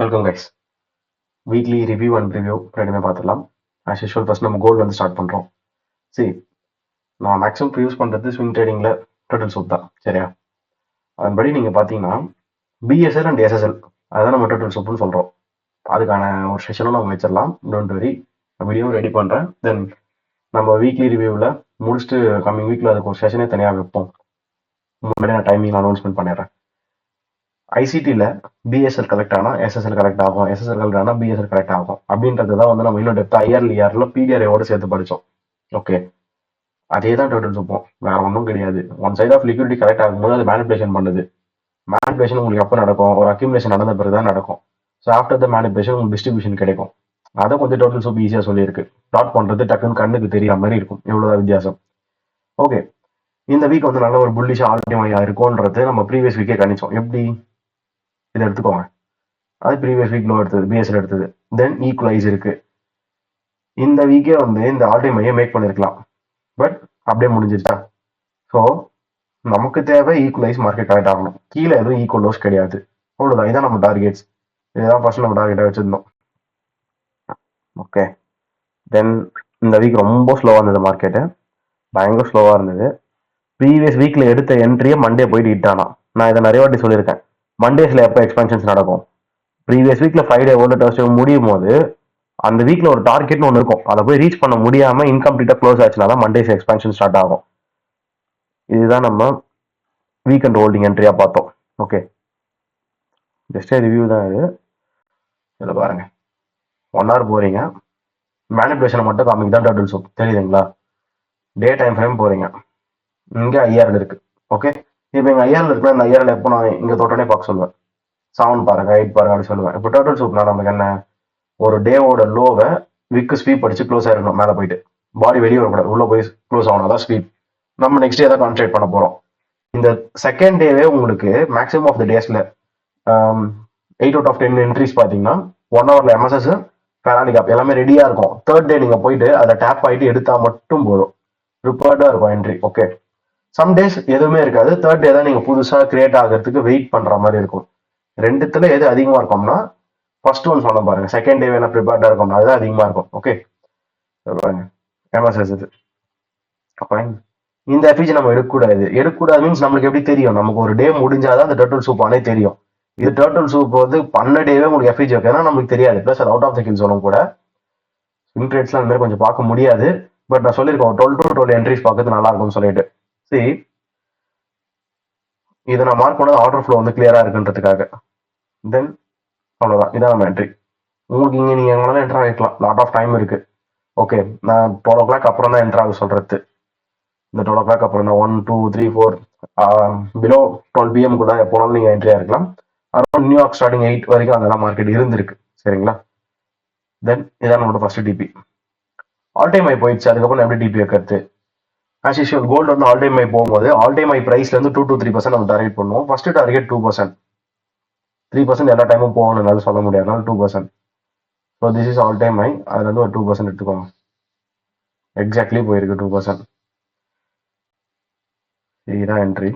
Welcome guys. Weekly review and review ரெண்டுமே பார்த்துடலாம். As usual first நம்ம கோல்டு வந்து ஸ்டார்ட் பண்ணுறோம். சரி, நான் மேக்ஸிமம் யூஸ் பண்ணுறது ஸ்விங் ட்ரேடிங்கில் டோட்டல் சூப் தான், சரியா? அதன்படி நீங்கள் பார்த்தீங்கன்னா பிஎஸ்எல் அண்ட் எஸ்எஸ்எல் அதுதான் நம்ம டோட்டல் சூப்னு சொல்கிறோம். அதுக்கான ஒரு செஷனும் நம்ம வச்சிடலாம். டோன்ட் வெரி, வீடியோவும் ரெடி பண்ணுறேன். தென் நம்ம வீக்லி ரிவ்யூவில் முடிச்சுட்டு கம்மிங் வீக்கில் அதுக்கு ஒரு செஷனே தனியாக வைப்போம். முன்னாடி நான் டைமிங் அனௌன்ஸ்மெண்ட் பண்ணிடுறேன். ஐசிடியில் பிஎஸ்எல் கலெக்ட் ஆனால் எஸ்எஸ்எல் கலெக்ட் ஆகும், எஸ்எஸ்எல் கலெக்ட் ஆனால் பிஎஸ்எல் கலெக்ட் ஆகும் அப்படின்றது தான் வந்து நம்ம இன்னும் டெப்தா இயர்ல பிடிஆர்ஐயோட சேர்த்து படித்தோம். ஓகே, அதே தான் டோட்டல் சூப்போம், வேற ஒன்றும் கிடையாது. One side of liquidity correct ஆகும்போது அது மேனிபுலேஷன் பண்ணுது. மேனிபுலேஷன் உங்களுக்கு எப்போ நடக்கும்? ஒரு அக்யூமுலேஷன் நடந்த பிறகு தான் நடக்கும். ஸோ ஆஃப்டர் த மேனிபுலேஷன் உங்களுக்கு டிஸ்ட்ரிபியூஷன் கிடைக்கும். அதை கொஞ்சம் டோட்டல் சூப் ஈஸியாக சொல்லியிருக்கு. டாட் பண்ணுறது டக்குன்னு கண்ணுக்கு தெரியுற மாதிரி இருக்கும். இவ்வளோதான் வித்தியாசம். ஓகே, இந்த வீக் வந்து நல்ல ஒரு புல்லிஷ் ஆல் டைம் ஹையா இருக்கும்ன்றது நம்ம ப்ரீவியஸ் வீக்கே கணிச்சோம். எப்படி? இதை எடுத்துக்கோங்க, அது ப்ரீவியஸ் வீக் லோ எடுத்தது, பிஎஸ்எல் எடுத்தது. தென் ஈக்குவலைஸ் இருக்கு. இந்த வீக்கே வந்து இந்த ஆல் டைம் ஹையை மேக் பண்ணிருக்கலாம், பட் அப்படியே முடிஞ்சிருச்சா? ஸோ நமக்கு தேவை ஈக்குவலைஸ் மார்க்கெட் கரெக்ட் ஆகணும். கீழே எதுவும் ஈக்குவல் லோஸ் கிடையாது. அவ்வளோதான், இதான் நம்ம டார்கெட்ஸ். இதுதான் ஃபர்ஸ்ட் நம்ம டார்கெட்டை வச்சிருந்தோம். ஓகே, தென் இந்த வீக் ரொம்ப ஸ்லோவாக இருந்தது மார்க்கெட்டு, பயங்கர ஸ்லோவாக இருந்தது. ப்ரீவியஸ் வீக்கில் எடுத்த என்ட்ரியை மண்டே போயிட்டு ஹிட்டானா. நான் இதை நிறைய வாட்டி சொல்லியிருக்கேன். மண்டேஸில் எப்போ எக்ஸ்பென்ஷன்ஸ் நடக்கும்? ப்ரீவியஸ் வீக்கில் ஃப்ரைடே ஓல்டு டர்ஸ்டே முடியும் போது அந்த வீக்கில் ஒரு டார்கெட்னு ஒன்று இருக்கும். அதை போய் ரீச் பண்ண முடியாமல் இன்கம்ப்ளீட்டாக க்ளோஸ் ஆச்சுன்னா தான் மண்டேஸ் எக்ஸ்பென்ஷன் ஸ்டார்ட் ஆகும். இதுதான் நம்ம வீக்கெண்ட் ஹோல்டிங் என்ட்ரியாக பார்த்தோம். ஓகே, ஜஸ்டே ரிவ்யூ தான் இது. இதில் பாருங்க, 1 hour போறீங்க, மேனிபுலேஷனை மட்டும் காமிக்கு தான் டோட்டல் சூப், தெரியுதுங்களா? டே டைம் ஃப்ரேம் போறீங்க, இங்கே ஐஆர்எல் இருக்கு. ஓகே, இப்போ எங்கள் ஐஆர்எல் இருக்குன்னா இந்த ஐஆர்எல் எப்போ நான் இங்கே தோட்டனே பார்க்க சொல்லுவேன். 7 பாருங்க, 8 பாருங்க அப்படி சொல்லுவேன். இப்போ டோட்டல் சூப்னா நமக்கு என்ன? ஒரு டேவோட லோவை விக்கு ஸ்வீப் அடிச்சு க்ளோஸ் ஆயிருக்கணும். மேலே போயிட்டு பாடி வெளியே வரக்கூடாது, உள்ள போய் க்ளோஸ் ஆகணும். அதான் ஸ்வீப். நம்ம நெக்ஸ்ட் டே தான் கான்சன்ட்ரேட் பண்ண போறோம். இந்த செகண்ட் டேவே உங்களுக்கு மேக்ஸிமம் ஆஃப் த டேஸ்ல 8 out of 10 என்ட்ரிஸ் பார்த்தீங்கன்னா 1 hourல எம்எஸ்எஸ் ஃபெராரி கேப் எல்லாமே ரெடியா இருக்கும். தேர்ட் டே நீங்க போயிட்டு அதை டேப் ஆகிட்டு எடுத்தா மட்டும் போதும், ப்ரிப்பேர்டா இருக்கும் என்ட்ரி. ஓகே, சம் டேஸ் எதுவுமே இருக்காது. தேர்ட் டே தான் நீங்க புதுசா கிரியேட் ஆகிறதுக்கு வெயிட் பண்ற மாதிரி இருக்கும். ரெண்டுத்துல எது அதிகமா இருக்கும்னா ஃபர்ஸ்ட் ஒன் சொன்ன பாருங்க, செகண்ட் டே வேணா ப்ரிப்பேர்டா இருக்கும், அதுதான் அதிகமா இருக்கும். ஓகே, பாருங்க எம்எஸ்எஸ் இது. இந்த எஃபிஜி நம்ம எடுக்கக்கூடாது மீன்ஸ் நம்மளுக்கு எப்படி தெரியும்? நமக்கு ஒரு டே முடிஞ்சாதான் அந்த டர்ட்டில் சூப் ஆனே தெரியும். இது டர்ட்டில் சூப் வந்து பண்ண டேவே உங்களுக்கு எஃபிஜி வைக்கனா நமக்கு தெரியாது. பிளஸ் அது அவுட் ஆஃப் த கில் ஜோனும் கூட. ஸ்விங் ட்ரேட்ஸ்லாம் அந்த மாதிரி கொஞ்சம் பார்க்க முடியாது. பட் நான் சொல்லியிருக்கேன் 12 to 12 என்ட்ரிஸ் பார்க்கறது நல்லா இருக்கும்னு சொல்லிட்டு. சரி, இதை நான் மார்க் பண்ணது ஆர்டர் ஃப்ளோ வந்து கிளியரா இருக்குன்றதுக்காக. தென் அவ்வளோதான், இதான் நம்ம என்ட்ரி. உங்களுக்கு இங்கே நீங்கள் எங்களால் என்ட்ரு ஆகிக்கலாம், லாட் ஆஃப் டைம் இருக்கு. ஓகே, நான் 12 o'clock அப்புறம் தான் என்ட்ரு ஆக சொல்றது. இந்த 12 o'clock அப்புறம் தான் 1, 2, 3, 4 பிலோ 12 PM கூட எப்போனாலும் நீங்கள் என்ட்ரியா இருக்கலாம். அரௌண்ட் நியூயார்க் ஸ்டார்டிங் 8 வரைக்கும் அதெல்லாம் மார்க்கெட் இருந்திருக்கு. சரிங்களா? தென் இதான் நம்மளோட first DP. All time high போயிடுச்சு, அதுக்கப்புறம் எப்படி டிபி வைக்கிறது? ஆஸ் யூஷுவல் கோல்டு வந்து ஆல் டைம் ஐ போகும்போது ஆல் டைம் ஐ பிரைஸ்ல இருந்து 2 to 3% நம்ம டார்கெட் பண்ணுவோம். First target 2%. 3% எல்லா டைமும் போகணும்னால சொல்ல முடியாது, 2%. So this is all time ஐ. அதுல இருந்து ஒரு 2% எடுத்துக்கோங்க. எக்ஸாக்ட்லி போயிருக்கு 2%. இதுதான் என்ட்ரி.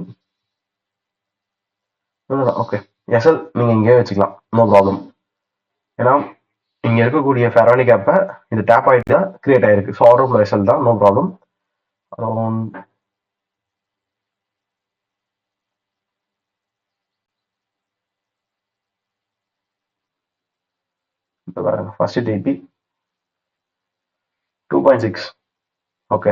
ஓகே, எஸ்எல் நீங்க இங்கே வச்சுக்கலாம், நோ ப்ராப்ளம். ஏன்னா இங்க இருக்கக்கூடிய ஃபெரானி கேப்பை இது டேப் ஆகிட்டு தான் கிரியேட் ஆயிருக்கு. ஸோ ஆர்டர் ஃப்ளோ எஸ்எல் தான், நோ ப்ராப்ளம். அரௌண்ட் பாருங்க, ஃபர்ஸ்ட் டிபி 2.6. Okay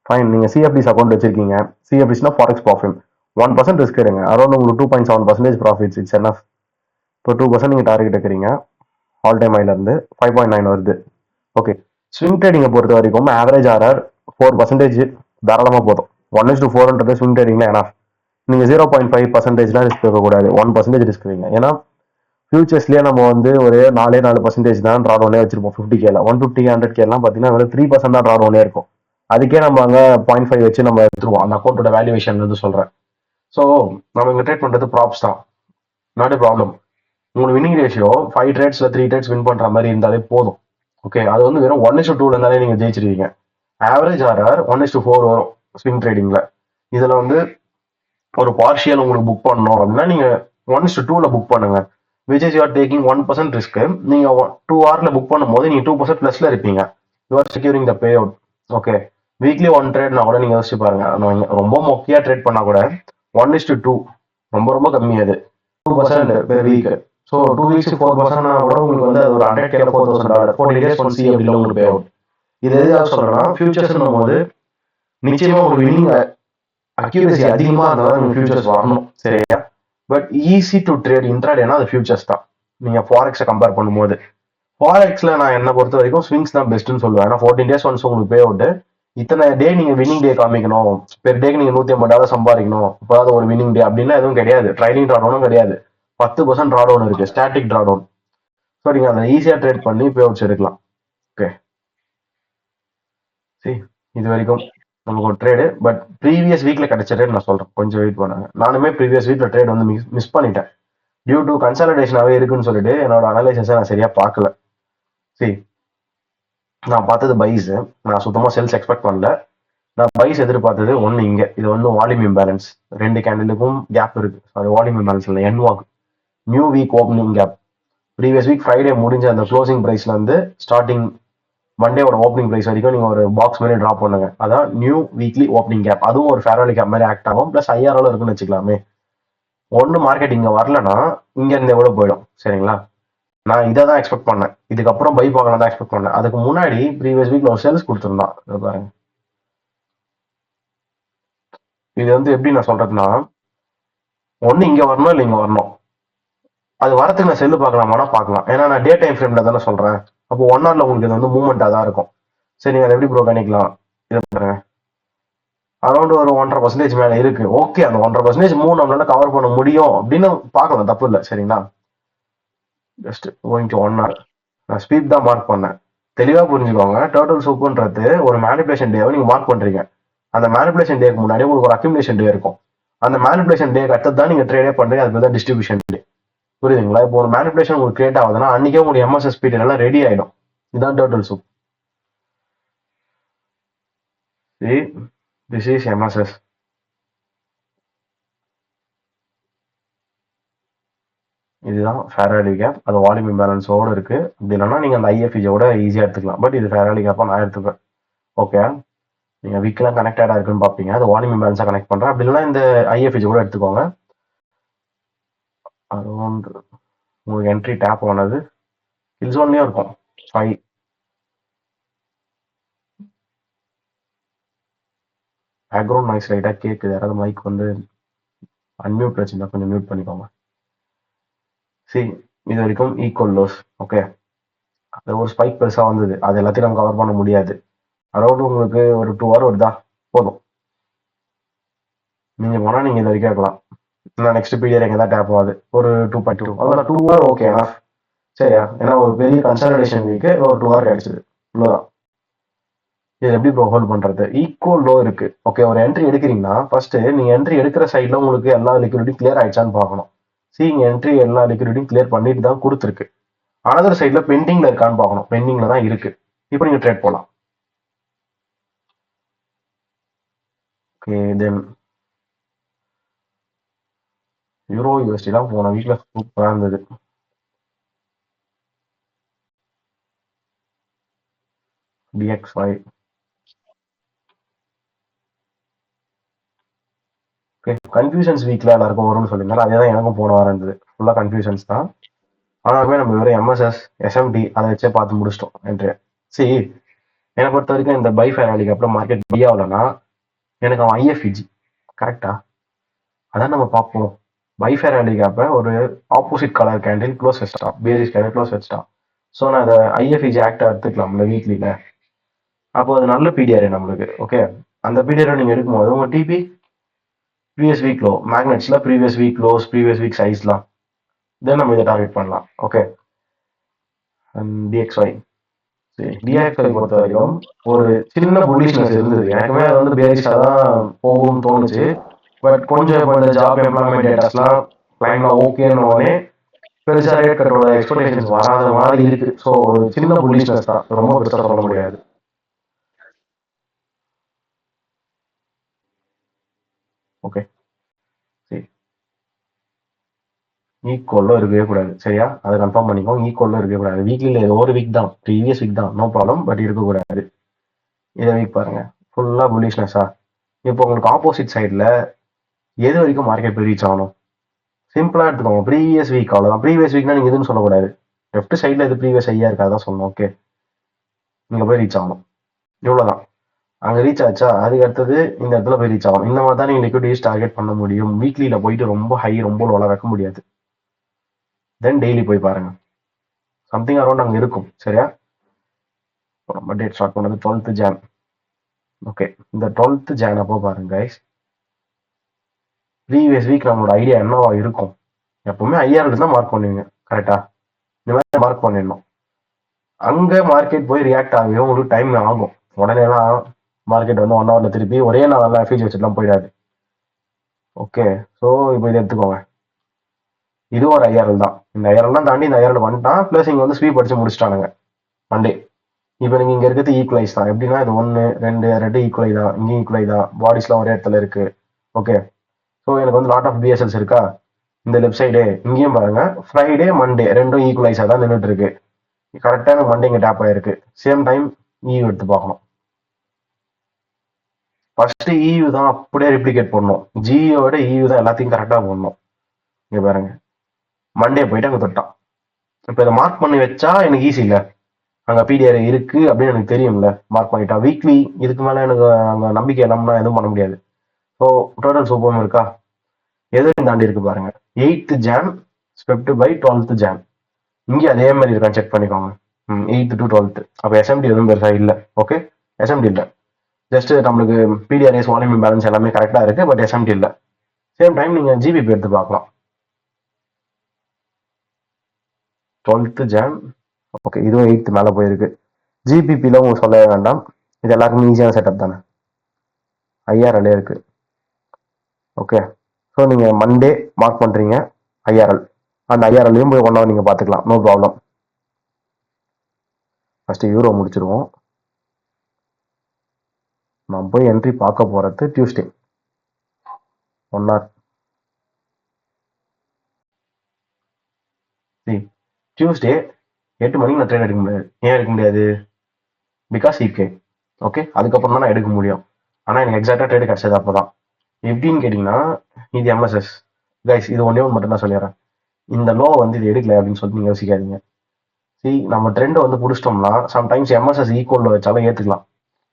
fine. நீங்க சிஎஃப்டிஸ் அக்கௌண்ட் வச்சிருக்கீங்க. சிஎஃப்டிஸ்னா ஃபாரெக்ஸ் ப்ராஃபிட் 1% ரிஸ்க் எடுங்க. அரௌண்ட் உங்களுக்கு 2.7% ப்ராஃபிட்ஸ். It's enough. இப்போ 2% நீங்க டார்கெட் வைக்கிறீங்க. ஆல் டைம் ஹைல இருந்து 5.9 வருது. ஓகே, ஸ்விங் ட்ரேடிங்கை பொறுத்த வரைக்கும் ஆவரேஜ் ஆர்ஆர் 4% தாராளமாக போதும். 1:4 ஸ்விங் ட்ரேடிங்ல எனஃப். நீங்க 0.5% ரிஸ்க் இருக்கக்கூடாது, 1% ரிஸ்க் வைங்க. ஏன்னா ஃபியூச்சர்ஸ்லேயே நம்ம வந்து ஒரு 4% தான் ட்ரா டவுனே வச்சிருப்போம். 50K 150K 100K பார்த்தீங்கன்னா வெறும் 3% தான் ட்ரா டவுனே இருக்கும். அதுக்கே நம்ம அங்கே 0.5 வச்சு நம்ம எடுத்துருவோம். அந்த அக்கௌண்ட்டோட வேல்யூவேஷன் வந்து சொல்றேன். ஸோ நம்ம இங்கே ட்ரேட் பண்றது ப்ராப்ஸ் தான், நாட் எ ப்ராப்ளம். உங்களுக்கு winning ratio 5 trades 3 trades win பண்ற மாதிரி இருந்தாலே போதும். ஓகே, அது வந்து வெறும் 1:2 இருந்தாலே நீங்க ஜெயிச்சிருவீங்க. ஆவரேஜ் ஆர்ஆர் 1:4 வரும் ஸ்விங் ட்ரேடிங்ல. இதுல வந்து ஒரு பார்ஷியல் உங்களுக்கு புக் பண்ணணும் அப்படின்னா நீங்க 1:2 புக் பண்ணுங்க. Which is you're taking 1% risk. நீங்க 2 ஹவர்ல புக் பண்ணும்போது நீங்க 2% பிளஸ்ல இருப்பீங்க. You're securing the payout. Okay, weekly 1 ட்ரேட்னா கூட நீங்க யோசிச்சு பாருங்க. ரொம்ப மொக்கையா ட்ரேட் பண்ணா கூட 1:2 ரொம்ப ரொம்ப கம்மி. அது 2% பெர் வீக். ஸோ 2 வீக்ஸ் 4%னா கூட உங்களுக்கு வந்து அது ஒரு 100K $4,000 14 days ஒன் சி அப்படி உங்களுக்கு பே அவுட். இது எதுக்காக சொல்றேன்னா ஃபியூச்சர்ஸ்னும் போது நிச்சயமா உங்களுக்கு வின்னிங் அக்யூரசி அதிகமா இருந்தாலும் நீங்க ஃபியூச்சர்ஸ் வரணும், சரியா? பட் ஈஸி டு ட்ரேட் இன்ட்ராடேனா அது ஃபியூச்சர்ஸ் தான். நீங்க ஃபாரெக்ஸை கம்பேர் பண்ணும்போது ஃபாரெக்ஸ்ல நான் என்ன பொறுத்த வரைக்கும் ஸ்விங்ஸ் தான் பெஸ்ட்னு சொல்லுவேன். ஏன்னா 14 days ஒன்ஸ் உங்களுக்கு பே அவுட். இத்தனை டே நீங்க வின்னிங் டே காமிக்கணும், பெர் டேக்கு நீங்க $150 சம்பாதிக்கணும், இப்போதாவது ஒரு வின்னிங் டே அப்படின்னா எதுவும் கிடையாது. ட்ரைனிங் ட்ராடவுனும் கிடையாது. 10% ட்ராடவுன் இருக்கு, ஸ்டாட்டிக் ட்ராடவுன். ஸோ நீங்க அதை ஈஸியா ட்ரேட் பண்ணி பே அவுட்ஸ் எடுக்கலாம். ஓகே, சரி, இது வரைக்கும் நமக்கு ஒரு ட்ரேடு. பட் ப்ரீவியஸ் வீக்ல கிடைச்ச ட்ரேட் நான் சொல்றேன், கொஞ்சம் வெயிட் பண்ணுங்க. நானுமே ப்ரீவியஸ் வீக்ல ட்ரேட் வந்து மிஸ் பண்ணிட்டேன். டியூ டு கன்சாலிடேஷனாவே இருக்குன்னு சொல்லிட்டு என்னோட அனலைசிஸை நான் சரியா பார்க்கல. சரி, நான் பார்த்தது பைஸ். நான் சுத்தமா செல்ஸ் எக்ஸ்பெக்ட் பண்ணல. நான் பைஸ் எதிர்பார்த்தது ஒன்று இங்க. இது வந்து வால்யூம் இம்பேலன்ஸ், 2 கேண்டிலுக்கும் கேப் இருக்கு. சாரி, வால்யூம் இம்பேலன்ஸ் இல்லை, என்வாக். New week opening gap. Previous week Friday முடிஞ்ச அந்த க்ளோசிங் பிரைஸ்ல இருந்து ஸ்டார்டிங் மண்டேவோட ஓப்பனிங் பிரைஸ் வரைக்கும் நீங்க ஒரு பாக்ஸ் மாதிரி டிராப் பண்ணுங்க. அதான் நியூ வீக்லி ஓப்பனிங் கேப். அதுவும் ஒரு ஃபேர் வேல்யூ கேப் மாதிரி ஆக்ட் ஆகும். பிளஸ் ஐஆர்ஓல இருக்குன்னு வச்சுக்கலாமே. ஒன்று மார்க்கெட் இங்க வரலன்னா இங்க இருந்து எவ்வளவு போயிடும், சரிங்களா? நான் இதை தான் எக்ஸ்பெக்ட் பண்ணேன். இதுக்கப்புறம் பை பார்க்கலாம் தான் எக்ஸ்பெக்ட் பண்ணேன். அதுக்கு முன்னாடி ப்ரீவியஸ் வீக்ல ஒரு சேல்ஸ் கொடுத்துருந்தான். இதை பாருங்க. இது வந்து எப்படி நான் சொல்றதுன்னா, ஒண்ணு இங்க வரணும் இல்லை இங்க வரணும். அது வரத்துக்கு நான் செல்லு பார்க்கலாமானா பார்க்கலாம். ஏன்னா நான் டே டைம் ஃப்ரேம்ல தானே சொல்றேன். அப்போ 1 ஹவர்ல உங்களுக்கு இது வந்து மூவ்மெண்டா தான் இருக்கும். சரி, நீங்க அதை எப்படி ப்ரோ கணிக்கலாம்? இதை பாருங்க, அரௌண்ட் ஒரு 1.5% மேல இருக்கு. ஓகே, அந்த 1.5% மூவ் நம்மளால கவர் பண்ண முடியும் அப்படின்னு பார்க்கலாம், தப்பு இல்லை, சரிங்களா? Just going to 1 hour. நான் ஸ்பீட் தான் மார்க் பண்ணேன். தெளிவா புரிஞ்சுக்கோங்க, டோட்டல் சூப்புன்றது ஒரு மேனிபுலேஷன் டேவை நீங்க மார்க் பண்றீங்க. அந்த மேனிபுலேஷன் டேக்கு முன்னாடி உங்களுக்கு ஒரு அக்யூமுலேஷன் டே இருக்கும். அந்த மேனிபுலேஷன் டேக்கு அடுத்தது தான் நீங்க ட்ரேடே பண்றீங்க. அது தான் டிஸ்ட்ரிபியூஷன் டே. புரியுதுங்களா? இப்போ ஒரு மேனிபுலேஷன் உங்களுக்கு கிரியேட் ஆகுதுன்னா அன்னைக்கே உங்களுக்கு எம்எஸ்எஸ் பீரியட் எல்லாம் ரெடி ஆயிடும். இதுதான் total soup. This is MSS. இதுதான் ஃபேர் வேல்யூ கேப். அது வால்யூம் இம்பேலன்ஸோட இருக்கு. அப்படி இல்லைன்னா நீங்க அந்த ஐஎஃப்இஜோட ஈஸியா எடுத்துக்கலாம். பட் இது ஃபேர் வேல்யூ கேப்பா நான் எடுத்துப்பேன். ஓகே, நீங்க வீக்கெல்லாம் கனெக்டடா இருக்குன்னு பாப்பீங்க. அது வால்யூம் இம்பேலன்ஸா கனெக்ட் பண்றேன். அப்படி இல்லைன்னா இந்த ஐஎஃப்இஜி கூட எடுத்துக்கோங்க. அரௌண்ட் உங்களுக்கு என்ட்ரி டேப் ஆனது ஹில் ஜோன்லயும் இருக்கும். 5. பேக்ரவுண்ட் நாய்ஸ் லைட்டா கேக்குது. யாராவது மைக் வந்து அன்மியூட் வச்சிருந்தா கொஞ்சம் மியூட் பண்ணிக்கோங்க. சரி, இது வரைக்கும் ஈக்குவல் லோஸ். ஓகே, அது ஒரு ஸ்பைக் பெருசா வந்தது. அது எல்லாத்தையும் நம்ம கவர் பண்ண முடியாது. அரௌண்ட் உங்களுக்கு ஒரு 2 hour வருதா போதும். நீங்க போனா நீங்க இது வரைக்கும் இருக்கலாம். நான் நெக்ஸ்ட் பீரியட் எங்க தான் டேப் ஆகுது ஒரு 2.2. அதான் 2 hour ஓகேனா சரியா? ஏன்னா ஒரு பெரிய கன்சல்டேஷன் வீக்கு ஒரு 2 hour கிடைச்சது. இவ்வளவுதான். இது எப்படி ப்ரோ ஹோல்ட் பண்றது? ஈக்குவல் லோ இருக்கு. ஓகே, ஒரு என்ட்ரி எடுக்கிறீங்கன்னா ஃபர்ஸ்ட் நீங்க என்ட்ரி எடுக்கிற சைட்ல உங்களுக்கு எல்லா லிக்விடிட்டி கிளியர் ஆயிடுச்சான்னு பார்க்கணும். இங்க என்ட்ரி எல்லா லிக்விடிட்டியும் கிளியர் பண்ணிட்டு தான் கொடுத்துருக்கு. அனதர் சைட்ல பெண்டிங்ல இருக்கான்னு பார்க்கணும். பெண்டிங்ல தான் இருக்கு. இப்போ நீங்க ட்ரேட் போலாம். ஓகே, தென் யூரோ யூஎஸ்டிலாம் போன வீக்ல சூப்பரா இருந்தது. DXY. கன்ஃபியூஷன்ஸ் வீக்ல எல்லாருக்கும் வரும்னு சொல்லியிருந்தாலும் அதே தான் எனக்கும் போன வாரம் இருந்தது. ஃபுல்லா கன்ஃபியூஷன்ஸ் தான். ஆனாலுமே நம்ம வெறும் எம்எஸ்எஸ் எஸ்எம்டி அதை வச்சே பார்த்து முடிச்சிட்டோம் என்ட்ரி. சரி, என்னை பொறுத்த வரைக்கும் இந்த பை ஃபேர் வேலிக்கு அப்புறம் மார்க்கெட் பை ஆகலன்னா எனக்கு அவன் ஐஎஃப்இஜி கரெக்டா அதான் நம்ம பார்ப்போம். பை ஃபேர் வேலிக்கு அப்ப ஒரு ஆப்போசிட் கலர் கேண்டில் க்ளோஸ் வச்சிட்டான், பேசிஸ் கேண்டில் க்ளோஸ் வச்சிட்டான். ஸோ நான் அதை ஐஎஃப்இஜி ஆக்டா எடுத்துக்கலாம்ல வீக்லியில. அப்போ அது நல்ல பிடிஆர் நம்மளுக்கு. ஓகே, அந்த பிடிஆர் நீங்க எடுக்கும்போது உங்க டிபி ப்ரீவியஸ் வீக் லோ, மேக்னெட்ஸ்ல previous week lows, previous week சைஸ்லாம், தென் நம்ம இதை டார்கெட் பண்ணலாம். Okay, DXY. டிஎக்ஸ்ஒய் பொறுத்த வரைக்கும் ஒரு சின்ன புல்லிஷ்னஸ் இருந்தது. எனக்குமே அது வந்து பேரிஷா தான் போகும்னு தோணுச்சு. பட் கொஞ்சம் இப்போ இந்த ஜாப் எம்ப்ளாய்மெண்ட் டேட்டாஸ்லாம் கிளைம்ல ஓகேன்னு பெருசா ரேட் கட்டோட எக்ஸ்பெக்டேஷன்ஸ் வராத மாதிரி இருக்கு. ஸோ ஒரு சின்ன புல்லிஷ்னஸ் தான், ரொம்ப பெருசா சொல்ல முடியாது. ஓகே, சரி, ஈக்குவலோ இருக்கவே கூடாது. சரியா? அதை கன்ஃபார்ம் பண்ணிக்கோங்க. ஈக்குவலோ இருக்கவே கூடாது. வீக்லியில் ஏதோ ஒரு வீக் தான், ப்ரீவியஸ் வீக் தான், நோ ப்ராப்ளம். பட் இருக்கக்கூடாது. இதை வீக் பாருங்க, ஃபுல்லாக புல்லிஷ்னஸா. இப்போ உங்களுக்கு ஆப்போசிட் சைடில் எது வரைக்கும் மார்க்கெட் போய் ரீச் ஆகணும்? சிம்பிளாக எடுத்துக்கோங்க, ப்ரீவியஸ் வீக். அவ்வளோதான். ப்ரீவியஸ் வீக்னா நீங்கள் எதுன்னு சொல்லக்கூடாது. லெஃப்ட் சைடில் எது ப்ரீவியஸ் ஐயா இருக்காதான் சொல்லணும். ஓகே, நீங்கள் போய் ரீச் ஆகணும். இவ்வளோதான். அங்கே ரீச் ஆச்சா, அதுக்கு அடுத்தது இந்த இடத்துல போய் ரீச் ஆகணும். இந்த மாதிரி தான் நீங்கள் லிக்விடிட்டிஸ் டார்கெட் பண்ண முடியும். வீக்லியில் போயிட்டு ரொம்ப ஹை ரொம்ப லோலாக வைக்க முடியாது. தென் டெய்லி போய் பாருங்க, சம்திங் அரௌண்ட் அங்கே இருக்கும். சரியா? நம்ம டேட் ஸ்டார்ட் பண்ணது 12th Jan. ஓகே, இந்த 12th Jan அப்போ பாருங்க கைஸ், ப்ரீவியஸ் வீக் நம்மளோட ஐடியா என்னவா இருக்கும்? எப்பவுமே ஐஆர்எல் தான் மார்க் பண்ணுவீங்க, கரெக்டா? இந்த மாதிரி மார்க் பண்ணிடணும். அங்கே மார்க்கெட் போய் ரியாக்ட் ஆகவே உங்களுக்கு டைம் ஆகும். உடனேலாம் மார்க்கெட் வந்து 1 ஹவர்ல திருப்பி ஒரே நாளில் எஃபிஜி வச்சுட்டுலாம் போயிடாது. ஓகே, ஸோ இப்போ இதை எடுத்துக்கோங்க. இது ஒரு ஐஆர்எல் தான். இந்த ஐஆர்எல்லாம் தாண்டி இந்த ஐஆர்எல் வந்துட்டான். ப்ளஸ் இங்கே வந்து ஸ்வீப் அடிச்சு முடிச்சிட்டானுங்க மண்டே. இப்போ நீங்கள் இங்கே இருக்கிறது ஈக்குவலைஸ் தான். எப்படின்னா இது 1 2 ரெண்டு ஈக்குவலை தான். இங்கேயும் ஈக்குவலை தான். பாடிஸ்லாம் ஒரே இடத்துல இருக்கு. ஓகே, ஸோ எனக்கு வந்து லாட் ஆஃப் பிஎஸ்எல்ஸ் இருக்கா. இந்த லெஃப்ட் சைடு இங்கேயும் பாருங்க, ஃப்ரைடே மண்டே ரெண்டும் ஈக்குவலைஸாக தான் நின்றுட்டு இருக்கு. கரெக்டாக எனக்கு மண்டே இங்கே டேப் ஆயிருக்கு. சேம் டைம் இயூ எடுத்து பார்க்கணும். ஃபர்ஸ்ட் இயூ தான் அப்படியே ரிப்ளிகேட் பண்ணணும். ஜியோட இயூ தான் எல்லாத்தையும் கரெக்டாக பண்ணணும். இங்கே பாருங்க, மண்டே போயிட்டு அங்கே தொட்டான். இப்போ இதை மார்க் பண்ணி வச்சா எனக்கு ஈஸி இல்லை. அங்கே பிடிஆர் இருக்கு அப்படின்னு எனக்கு தெரியும்ல, மார்க் பண்ணிட்டா. வீக்லி இதுக்கு மேலே எனக்கு அங்கே நம்பிக்கை இல்லாமனா எதுவும் பண்ண முடியாது. ஸோ டோட்டல் சூப்பர் இருக்கா, எதுவும் தாண்டி இருக்கு பாருங்க. 8th Jan swept by 12th Jan. இங்கே அதே மாதிரி இருக்கான்னு செக் பண்ணிக்கோங்க. 8th to 12th. அப்போ எஸ்எம்டி எதுவும் பெருசா இல்லை. ஓகே, எஸ்எம்டி இல்லை. ஜஸ்ட் நம்மளுக்கு பிடிஆர்எஸ் வால்யூம் பேலன்ஸ் எல்லாமே கரெக்டாக இருக்கு, பட் எஸ்எம்டி இல்லை. சேம் டைம் நீங்கள் ஜிபிபி எடுத்து பார்க்கலாம். 12th Jan. ஓகே, இதுவும் 8th மேலே போயிருக்கு. ஜிபிபியில் உங்களுக்கு சொல்லவே வேண்டாம், இது எல்லாருக்குமே ஈஸியான செட்டப் தானே. ஐஆர்எல்லே இருக்கு. ஓகே, ஸோ நீங்கள் மண்டே மார்க் பண்ணுறீங்க ஐஆர்எல். அந்த ஐஆர்எல்லையும் போய் 1 hour நீங்கள் பார்த்துக்கலாம், நோ ப்ராப்ளம். ஃபஸ்ட்டு யூரோ முடிச்சிருவோம். நான் போய் என்ட்ரி பார்க்க போகிறது டியூஸ்டே 1 hour. டியூஸ்டே 8 மணிக்கு நான் ட்ரேட் எடுக்க முடியாது. ஏன் எடுக்க முடியாது? Because CBI. ஓகே, அதுக்கப்புறம் தான் நான் எடுக்க முடியும். ஆனால் எனக்கு எக்ஸாக்டாக ட்ரேடு கிடச்சது அப்போ தான். எப்படின்னு கேட்டிங்கன்னா, இது எம்எஸ்எஸ் கைஸ். இது ஒன்றே ஒன்று மட்டும் தான் சொல்லிடுறேன். இந்த லோ வந்து இது எடுக்கல அப்படின்னு சொல்லிட்டு நீங்கள் யோசிக்காதீங்க. நம்ம ட்ரெண்டை வந்து பிடிச்சிட்டோம்னா சம்டைம்ஸ் எம்எஸ்எஸ் ஈக்குவல் வச்சாலும் ஏற்றுக்கலாம்.